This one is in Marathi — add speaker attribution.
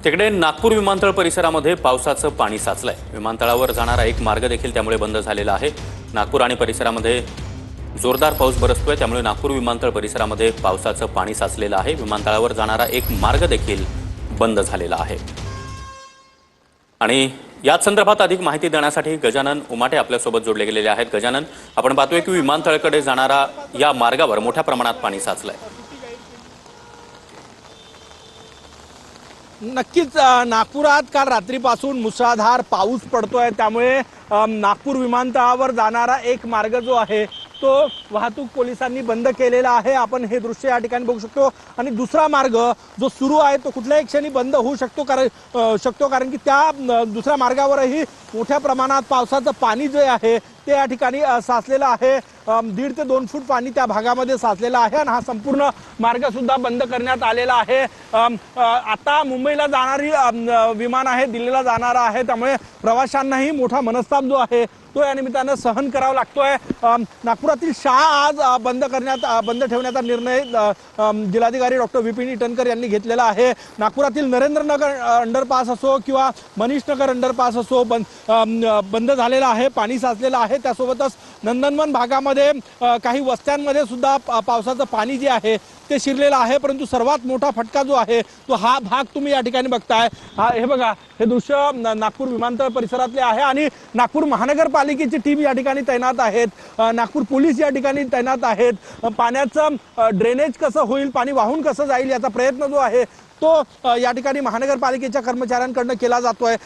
Speaker 1: तिकडे नागपूर विमानतळ परिसरामध्ये पावसाचं पाणी साचलंय। विमानतळावर जाणारा एक मार्ग देखील त्यामुळे बंद झालेला आहे। नागपूर आणि परिसरामध्ये जोरदार पाऊस बरसतोय, त्यामुळे नागपूर विमानतळ परिसरामध्ये पावसाचं पाणी साचलेलं आहे। विमानतळावर जाणारा एक मार्ग देखील बंद झालेला आहे। आणि याच संदर्भात अधिक माहिती देण्यासाठी गजानन उमाटे आपल्यासोबत जोडले गेलेले आहेत। गजानन, आपण पाहतोय की विमानतळाकडे जाणारा या मार्गावर मोठ्या प्रमाणात पाणी साचलंय।
Speaker 2: नक्कीच नागपुरात काल रात्रीपासून मुसळधार पाऊस पडतोय, त्यामुळे नागपूर विमानतळावर जाणारा एक मार्ग जो आहे तो वाहतूक पोलिसांनी बंद केलेला आहे। आपण हे दृश्य या ठिकाणी बघू शकतो। आणि दुसरा मार्ग जो सुरू आहे तो कुठल्याही क्षणी बंद होऊ शकतो कारण की त्या दुसऱ्या मार्गावरही मोठ्या प्रमाणात पावसाचं पाणी जे आहे ते या ठिकाणी साचलेलं आहे। 1.5 ते 2 फूट पाणी त्या भागामध्ये साचलेलं आहे आणि हा संपूर्ण मार्ग सुद्धा बंद करण्यात आलेला आहे। आता मुंबईला जाणारी विमान आहे, दिल्लीला जाणारा आहे, त्यामुळे प्रवाशांनाही मोठा मनस्ताप जो आहे तो या निमित्तानं सहन करावा लागतोय। नागपुरातील शाळा आज बंद ठेवण्याचा निर्णय जिल्हाधिकारी डॉक्टर विपिन ईटनकर यांनी घेतलेला आहे। नागपुरातील नरेंद्रनगर अंडरपास असो किंवा मनीषनगर अंडरपास असो बंद झालेला आहे, पाणी साचलेलं आहे। त्यासोबतच नंदनवन भागामध्ये काही वस्त्यांमध्ये सुद्धा पावसाचं पाणी जे आहे ते शिरलेलं आहे। परंतु सर्वात मोठा फटका जो आहे तो हा भाग तुम्ही या ठिकाणी बघताय। हे बघा, हे दृश्य नागपूर विमानतळ परिसरातले आहे आणि नागपूर महानगरपालिकेची टीम या ठिकाणी तैनात आहेत, नागपूर पोलीस या ठिकाणी तैनात आहेत। पाण्याचं ड्रेनेज कसं होईल, पाणी वाहून कसं जाईल याचा प्रयत्न जो आहे तो या ठिकाणी महानगरपालिकेच्या कर्मचाऱ्यांकडून केला जातोय।